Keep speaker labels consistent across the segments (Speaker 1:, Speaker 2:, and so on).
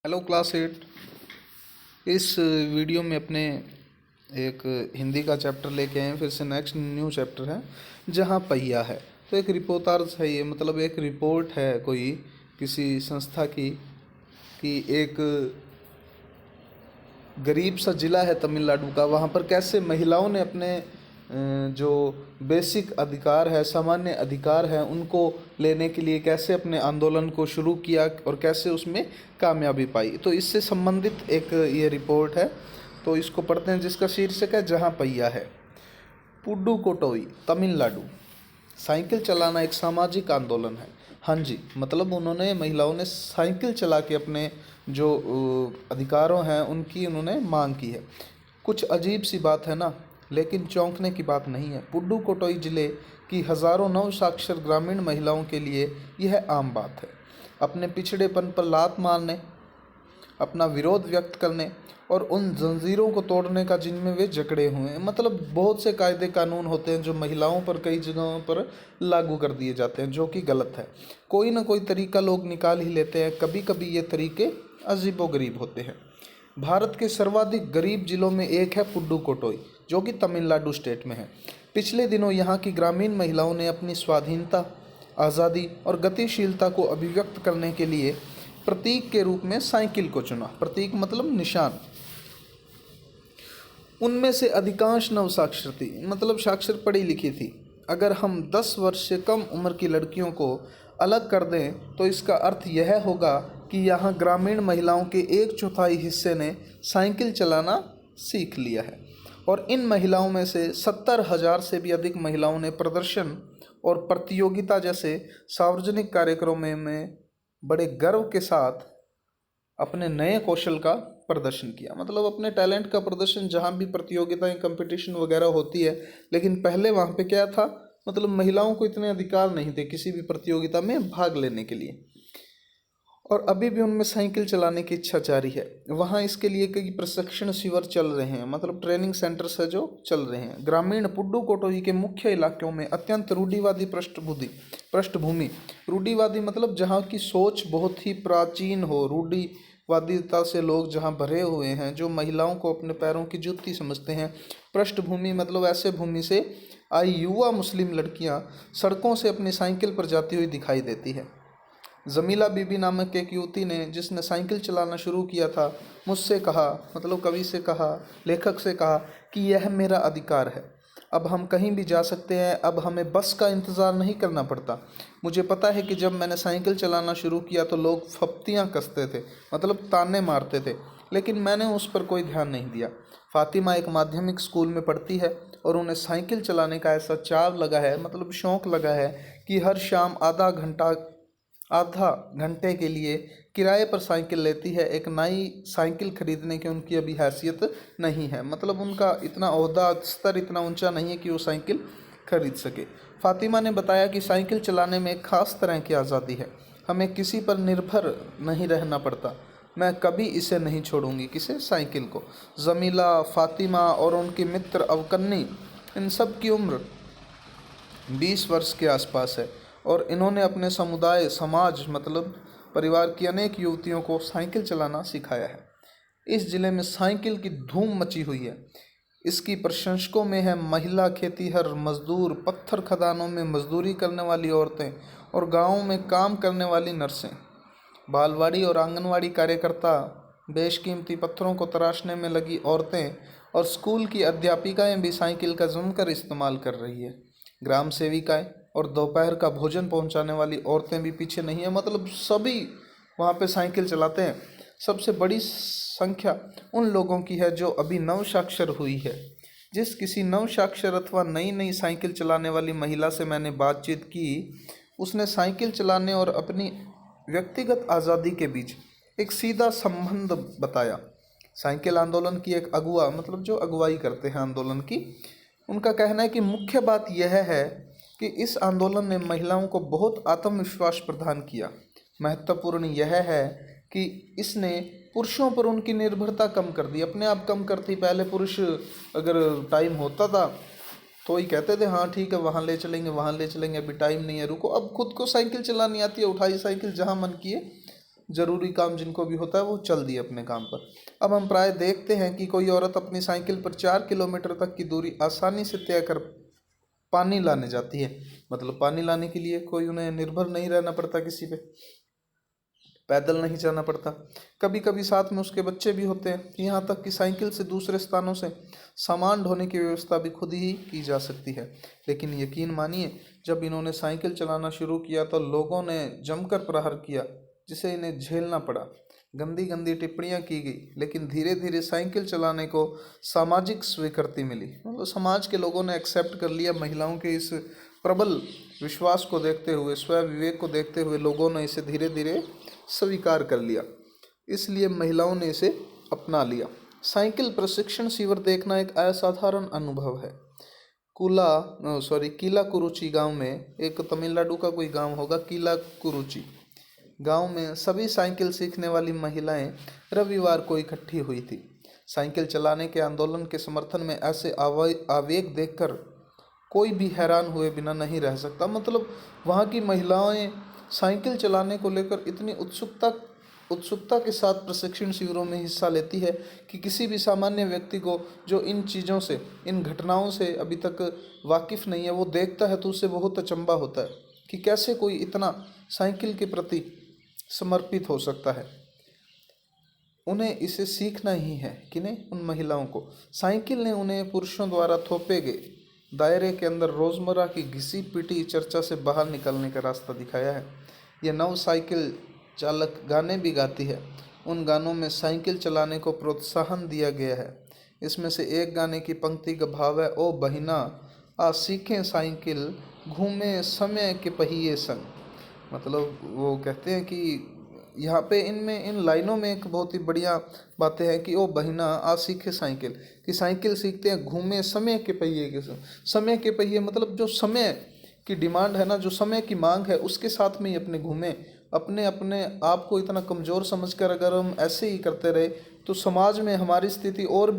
Speaker 1: Hello class 8। इस video में अपने एक हिंदी का चैप्टर लेके आए हैं। फिर से नेक्स्ट न्यू चैप्टर है जहाँ पहिया है। तो एक रिपोर्टाज है ये, मतलब एक रिपोर्ट है कोई किसी संस्था की कि एक गरीब सा ज़िला है तमिलनाडु का, वहाँ पर कैसे महिलाओं ने अपने जो बेसिक अधिकार है, सामान्य अधिकार है, उनको लेने के लिए कैसे अपने आंदोलन को शुरू किया और कैसे उसमें कामयाबी पाई। तो इससे संबंधित एक ये रिपोर्ट है, तो इसको पढ़ते हैं, जिसका शीर्षक है जहाँ पहिया है। पुडुकोट्टई, तमिलनाडु। साइकिल चलाना एक सामाजिक आंदोलन है। हाँ जी, मतलब उन्होंने, महिलाओं ने साइकिल चला के अपने जो अधिकारों हैं उनकी उन्होंने मांग की है। कुछ अजीब सी बात है ना, लेकिन चौंकने की बात नहीं है। पुडुकोट्टई जिले की हज़ारों नवसाक्षर ग्रामीण महिलाओं के लिए यह आम बात है। अपने पिछड़ेपन पर लात मारने, अपना विरोध व्यक्त करने और उन जंजीरों को तोड़ने का जिनमें वे जकड़े हुए हैं। मतलब बहुत से कायदे कानून होते हैं जो महिलाओं पर कई जगहों पर लागू कर दिए जाते हैं, जो कि गलत है। कोई ना कोई तरीका लोग निकाल ही लेते हैं। कभी कभी ये तरीके अजीबोगरीब होते हैं। भारत के सर्वाधिक गरीब जिलों में एक है पुडुकोट्टई, जो कि तमिलनाडु स्टेट में है। पिछले दिनों यहाँ की ग्रामीण महिलाओं ने अपनी स्वाधीनता, आज़ादी और गतिशीलता को अभिव्यक्त करने के लिए प्रतीक के रूप में साइकिल को चुना। प्रतीक मतलब निशान। उनमें से अधिकांश नवसाक्षर थी, मतलब साक्षर पढ़ी लिखी थी। अगर हम 10 वर्ष से कम उम्र की लड़कियों को अलग कर दें तो इसका अर्थ यह होगा कि यहाँ ग्रामीण महिलाओं के 1/4 हिस्से ने साइकिल चलाना सीख लिया है। और इन महिलाओं में से 70,000 से भी अधिक महिलाओं ने प्रदर्शन और प्रतियोगिता जैसे सार्वजनिक कार्यक्रमों में बड़े गर्व के साथ अपने नए कौशल का प्रदर्शन किया। मतलब अपने टैलेंट का प्रदर्शन, जहाँ भी प्रतियोगिताएं, कंपटीशन वगैरह होती है। लेकिन पहले वहाँ पे क्या था, मतलब महिलाओं को इतने अधिकार नहीं थे किसी भी प्रतियोगिता में भाग लेने के लिए। और अभी भी उनमें साइकिल चलाने की इच्छा जारी है। वहाँ इसके लिए कई प्रशिक्षण शिविर चल रहे हैं, मतलब ट्रेनिंग सेंटर्स है जो चल रहे हैं। ग्रामीण पुडुकोट्टई के मुख्य इलाकों में अत्यंत रूढ़िवादी पृष्ठभूमि, रूढ़िवादी मतलब जहाँ की सोच बहुत ही प्राचीन हो, रूढ़िवादिता से लोग जहाँ भरे हुए हैं, जो महिलाओं को अपने पैरों की जूती समझते हैं। पृष्ठभूमि मतलब ऐसे भूमि से आई युवा मुस्लिम लड़कियाँ सड़कों से अपनी साइकिल पर जाती हुई दिखाई देती है। जमीला बीबी नामक एक युवती ने, जिसने साइकिल चलाना शुरू किया था, मुझसे कहा, मतलब कवि से कहा, लेखक से कहा कि यह मेरा अधिकार है। अब हम कहीं भी जा सकते हैं, अब हमें बस का इंतज़ार नहीं करना पड़ता। मुझे पता है कि जब मैंने साइकिल चलाना शुरू किया तो लोग फप्तियाँ कसते थे, मतलब ताने मारते थे, लेकिन मैंने उस पर कोई ध्यान नहीं दिया। फातिमा एक माध्यमिक स्कूल में पढ़ती है और उन्हें साइकिल चलाने का ऐसा चाव लगा है, मतलब शौक़ लगा है, कि हर शाम आधा घंटे के लिए किराए पर साइकिल लेती है। एक नई साइकिल खरीदने की उनकी अभी हैसियत नहीं है, मतलब उनका इतना ओहदा स्तर इतना ऊंचा नहीं है कि वो साइकिल खरीद सके। फातिमा ने बताया कि साइकिल चलाने में एक ख़ास तरह की आज़ादी है, हमें किसी पर निर्भर नहीं रहना पड़ता। मैं कभी इसे नहीं छोड़ूंगी। किसे? साइकिल को। जमीला, फातिमा और उनकी मित्र अवकन्नी, इन सब की उम्र 20 वर्ष के आसपास है और इन्होंने अपने समुदाय, समाज मतलब परिवार की अनेक युवतियों को साइकिल चलाना सिखाया है। इस जिले में साइकिल की धूम मची हुई है। इसकी प्रशंसकों में है महिला खेतीहर मजदूर, पत्थर खदानों में मजदूरी करने वाली औरतें और गाँवों में काम करने वाली नर्सें, बालवाड़ी और आंगनवाड़ी कार्यकर्ता, बेशकीमती पत्थरों को तराशने में लगी औरतें और स्कूल की अध्यापिकाएं भी साइकिल का जमकर इस्तेमाल कर रही है। ग्राम सेविकाएं और दोपहर का भोजन पहुंचाने वाली औरतें भी पीछे नहीं है, मतलब सभी वहाँ पे साइकिल चलाते हैं। सबसे बड़ी संख्या उन लोगों की है जो अभी नवसाक्षर हुई है। जिस किसी नवसाक्षर अथवा नई नई साइकिल चलाने वाली महिला से मैंने बातचीत की, उसने साइकिल चलाने और अपनी व्यक्तिगत आज़ादी के बीच एक सीधा संबंध बताया। साइकिल आंदोलन की एक अगुआ, मतलब जो अगुवाई करते हैं आंदोलन की, उनका कहना है कि मुख्य बात यह है कि इस आंदोलन ने महिलाओं को बहुत आत्मविश्वास प्रदान किया। महत्वपूर्ण यह है कि इसने पुरुषों पर उनकी निर्भरता कम कर दी, अपने आप कम करती। पहले पुरुष अगर टाइम होता था तो ही कहते थे हाँ ठीक है वहाँ ले चलेंगे, वहाँ ले चलेंगे, अभी टाइम नहीं है, रुको। अब खुद को साइकिल चलानी आती है, उठाई साइकिल, जहाँ मन किए ज़रूरी काम जिनको भी होता है वो चल दिए अपने काम पर। अब हम प्राय देखते हैं कि कोई औरत अपनी साइकिल पर 4 किलोमीटर तक की दूरी आसानी से तय कर पानी लाने जाती है। मतलब पानी लाने के लिए कोई उन्हें निर्भर नहीं रहना पड़ता किसी पे, पैदल नहीं जाना पड़ता। कभी कभी साथ में उसके बच्चे भी होते हैं। यहाँ तक कि साइकिल से दूसरे स्थानों से सामान ढोने की व्यवस्था भी खुद ही की जा सकती है। लेकिन यकीन मानिए, जब इन्होंने साइकिल चलाना शुरू किया तो लोगों ने जमकर प्रहार किया, जिसे इन्हें झेलना पड़ा। गंदी गंदी टिप्पणियां की गई, लेकिन धीरे धीरे साइकिल चलाने को सामाजिक स्वीकृति मिली। मतलब समाज के लोगों ने एक्सेप्ट कर लिया। महिलाओं के इस प्रबल विश्वास को देखते हुए, स्व विवेक को देखते हुए लोगों ने इसे धीरे धीरे स्वीकार कर लिया। इसलिए महिलाओं ने इसे अपना लिया। साइकिल प्रशिक्षण शिविर देखना एक असाधारण अनुभव है। कीला कुरुचि गांव में, एक तमिलनाडु का कोई गांव होगा, कीला कुरुचि गांव में सभी साइकिल सीखने वाली महिलाएं रविवार को इकट्ठी हुई थी। साइकिल चलाने के आंदोलन के समर्थन में ऐसे आवेग देखकर कोई भी हैरान हुए बिना नहीं रह सकता। मतलब वहाँ की महिलाएं साइकिल चलाने को लेकर इतनी उत्सुकता के साथ प्रशिक्षण शिविरों में हिस्सा लेती है कि किसी भी सामान्य व्यक्ति को जो इन चीज़ों से, इन घटनाओं से अभी तक वाकिफ़ नहीं है, वो देखता है तो उसे बहुत अचंभा होता है कि कैसे कोई इतना साइकिल के प्रति समर्पित हो सकता है। उन्हें इसे सीखना ही है। किन्हें? उन महिलाओं को। साइकिल ने उन्हें पुरुषों द्वारा थोपे गए दायरे के अंदर रोज़मर्रा की घिसी पिटी चर्चा से बाहर निकलने का रास्ता दिखाया है। यह नव साइकिल चालक गाने भी गाती है। उन गानों में साइकिल चलाने को प्रोत्साहन दिया गया है। इसमें से एक गाने की पंक्ति का भाव है, ओ बहिना आ सीखें साइकिल, घूमे समय के पहिए संग। मतलब वो कहते हैं कि यहाँ पे इन लाइनों में एक बहुत ही बढ़िया बातें हैं कि ओ बहिना आ सीखे साइकिल, कि साइकिल सीखते हैं घूमे समय के पहिए के संग। समय के पहिए मतलब जो समय की डिमांड है ना, जो समय की मांग है, उसके साथ में ही अपने घूमे। अपने अपने आप को इतना कमज़ोर समझकर अगर हम ऐसे ही करते रहे तो समाज में हमारी स्थिति और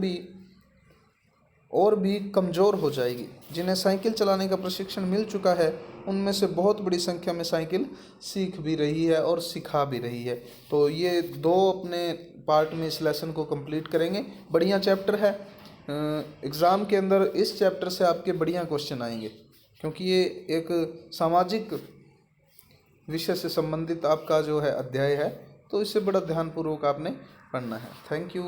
Speaker 1: भी कमज़ोर हो जाएगी। जिन्हें साइकिल चलाने का प्रशिक्षण मिल चुका है उनमें से बहुत बड़ी संख्या में साइकिल सीख भी रही है और सिखा भी रही है। तो ये दो अपने पार्ट में इस लेसन को कंप्लीट करेंगे। बढ़िया चैप्टर है। एग्ज़ाम के अंदर इस चैप्टर से आपके बढ़िया क्वेश्चन आएंगे, क्योंकि ये एक सामाजिक विषय से संबंधित आपका जो है अध्याय है, तो इसे बड़ा ध्यानपूर्वक आपने पढ़ना है। Thank you.